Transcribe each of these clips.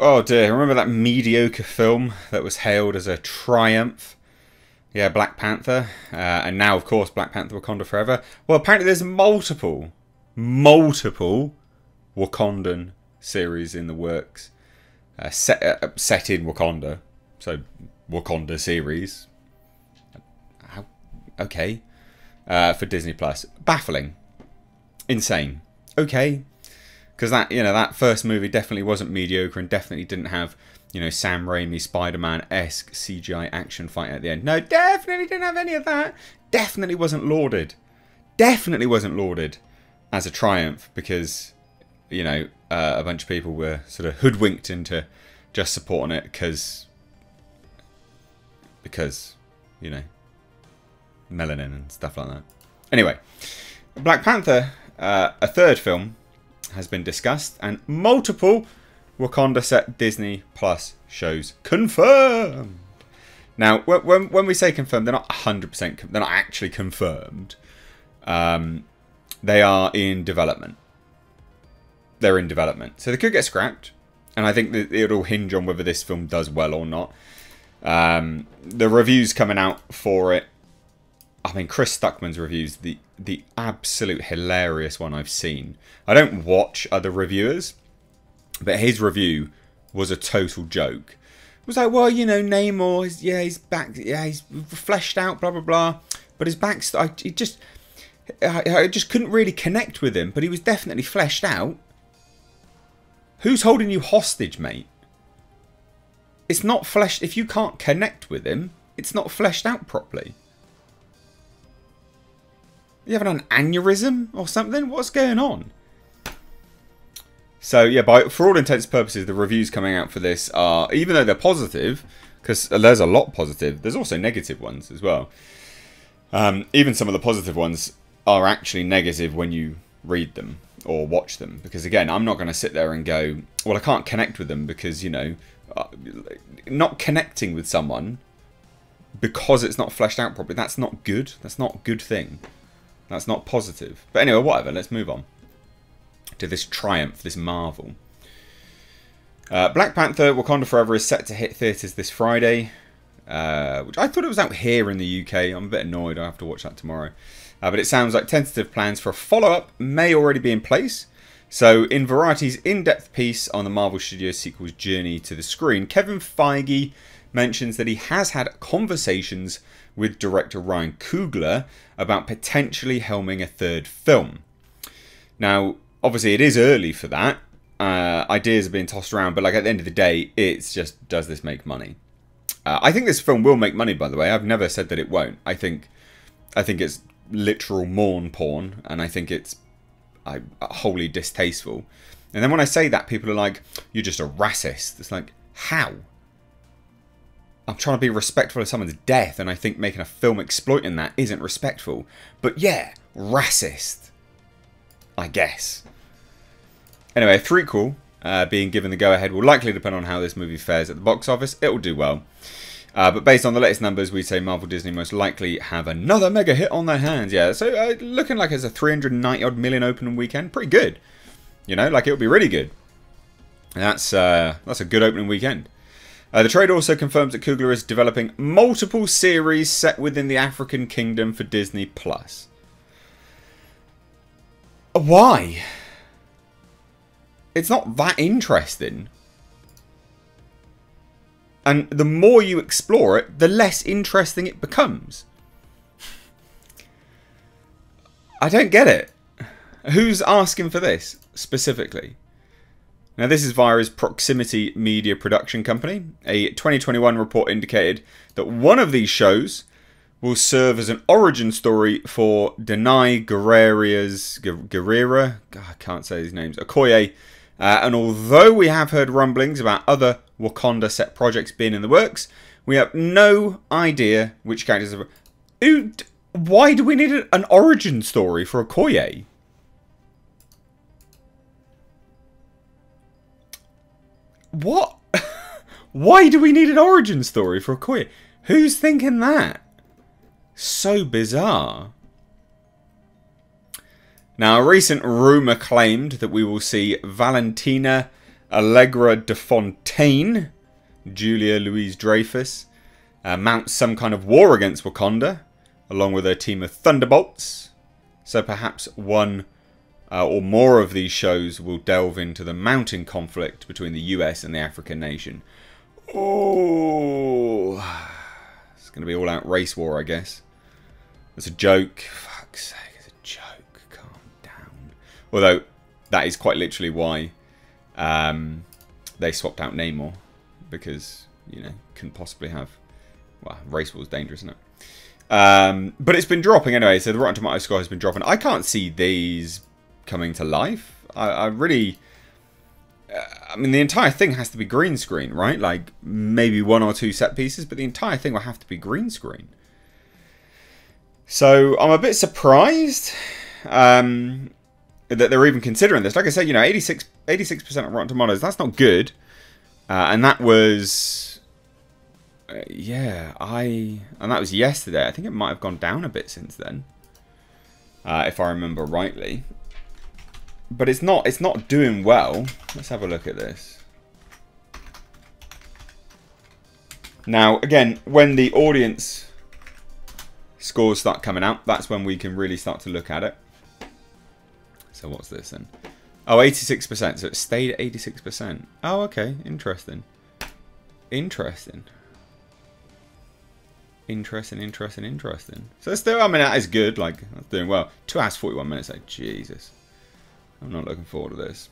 oh dear, remember that mediocre film that was hailed as a triumph? Yeah, Black Panther. And now, of course, Black Panther Wakanda Forever. Well, apparently there's multiple Wakandan series in the works. Set in Wakanda. So, Wakanda series. Okay. For Disney Plus. Baffling. Insane. Okay. Because that first movie definitely wasn't mediocre and definitely didn't have, Sam Raimi Spider-Man-esque CGI action fight at the end. No, definitely didn't have any of that. Definitely wasn't lauded. Definitely wasn't lauded as a triumph because, a bunch of people were sort of hoodwinked into just supporting it because, melanin and stuff like that. Anyway, Black Panther, a third film, has been discussed, and multiple Wakanda set Disney Plus shows confirmed. Now, when we say confirmed, they're not 100%. They're not actually confirmed. They are in development. They're in development, so they could get scrapped, and I think that it'll hinge on whether this film does well or not. The reviews coming out for it. I mean, Chris Stuckman's review's the absolute hilarious one I've seen. I don't watch other reviewers, but his review was a total joke. It was like, well, Namor, he's back, he's fleshed out, blah, blah, blah. But his backstory, I just couldn't really connect with him, but he was definitely fleshed out. Who's holding you hostage, mate? It's not fleshed. If you can't connect with him, it's not fleshed out properly. You having an aneurysm or something? What's going on? So yeah, for all intents and purposes, the reviews coming out for this are, even though they're positive, because there's a lot positive, there's also negative ones as well. Even some of the positive ones are actually negative when you read them or watch them, because again, I'm not going to sit there and go, well, I can't connect with them because not connecting with someone because it's not fleshed out properly. That's not good. That's not a good thing. That's not positive. But anyway, whatever. Let's move on to this triumph, this marvel. Black Panther Wakanda Forever is set to hit theatres this Friday. Which I thought it was out here in the UK. I'm a bit annoyed. I'll have to watch that tomorrow. But it sounds like tentative plans for a follow-up may already be in place. So in Variety's in-depth piece on the Marvel Studios sequel's journey to the screen, Kevin Feige mentions that he has had conversations with director Ryan Coogler about potentially helming a third film. Now, obviously it is early for that. Ideas are being tossed around, but at the end of the day, it's just, does this make money? I think this film will make money, by the way. I've never said that it won't. I think it's literal mourn porn, and I think it's wholly distasteful. And then when I say that, people are like, you're just a racist. It's like, how? I'm trying to be respectful of someone's death, and I think making a film exploiting that isn't respectful. But yeah, racist, I guess. Anyway, a threequel being given the go-ahead will likely depend on how this movie fares at the box office. It will do well. But based on the latest numbers, we'd say Marvel Disney most likely have another mega hit on their hands. Yeah, so looking like it's a 390-odd million opening weekend. Pretty good. It'll be really good. That's a good opening weekend. The trade also confirms that Coogler is developing multiple series set within the African Kingdom for Disney+. Why? It's not that interesting. And the more you explore it, the less interesting it becomes. I don't get it. Who's asking for this specifically? Now, this is via his Proximity Media production company. A 2021 report indicated that one of these shows will serve as an origin story for Denai Guerrera, I can't say his names, Okoye. And although we have heard rumblings about other Wakanda set projects being in the works, we have no idea which characters are... Why do we need an origin story for Okoye? What? Why do we need an origin story for Okoye? Who's thinking that? So bizarre. Now, a recent rumour claimed that we will see Valentina Allegra de Fontaine, Julia Louis-Dreyfus, mounts some kind of war against Wakanda, along with her team of Thunderbolts. So perhaps one or more of these shows will delve into the mounting conflict between the US and the African nation. Oh, it's going to be all-out race war, I guess. It's a joke. Fuck's sake, it's a joke. Calm down. Although, that is quite literally why they swapped out Namor. Because, you know, couldn't possibly have... Well, race war is dangerous, isn't it? But it's been dropping anyway, so the Rotten Tomatoes score has been dropping. I can't see these coming to life. I really... I mean, the entire thing has to be green screen, right? Like, maybe 1 or 2 set pieces, but the entire thing will have to be green screen. So, I'm a bit surprised that they're even considering this. Like I said, you know, 86% of Rotten Tomatoes, that's not good. And that was... yeah, and that was yesterday. I think it might have gone down a bit since then. If I remember rightly. But it's not doing well. Let's have a look at this. Now, again, when the audience scores start coming out, that's when we can really start to look at it. So what's this then? Oh, 86%. So it stayed at 86%. Oh, okay. Interesting. Interesting. Interesting. So still, I mean, that is good. Like, that's doing well. 2 hours, 41 minutes. Like, Jesus. I'm not looking forward to this.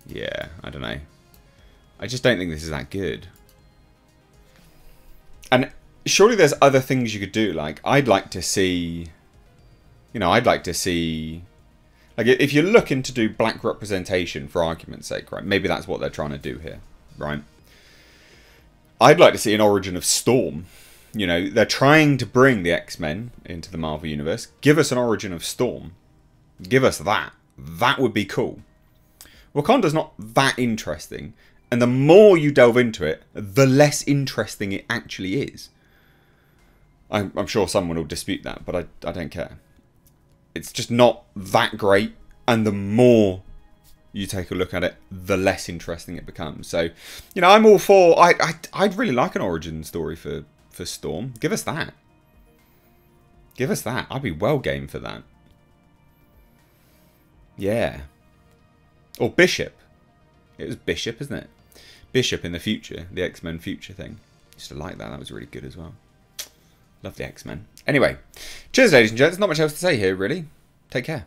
Yeah, I don't know. I just don't think this is that good. And surely there's other things you could do. Like, I'd like to see... You know, I'd like to see... Like, if you're looking to do black representation, for argument's sake, right? Maybe that's what they're trying to do here, right? I'd like to see an origin of Storm. You know, they're trying to bring the X-Men into the Marvel Universe. Give us an origin of Storm. Give us that. That would be cool. Wakanda's not that interesting. And the more you delve into it, the less interesting it actually is. I'm sure someone will dispute that, but I don't care. It's just not that great. And the more you take a look at it, the less interesting it becomes. So, you know, I'm all for... I'd really like an origin story for Storm. Give us that. Give us that. I'd be well game for that. Yeah. Or Bishop. It was Bishop, isn't it? Bishop in the future. The X-Men future thing. Used to like that. That was really good as well. Love the X-Men. Anyway. Cheers, ladies and gents. Not much else to say here, really. Take care.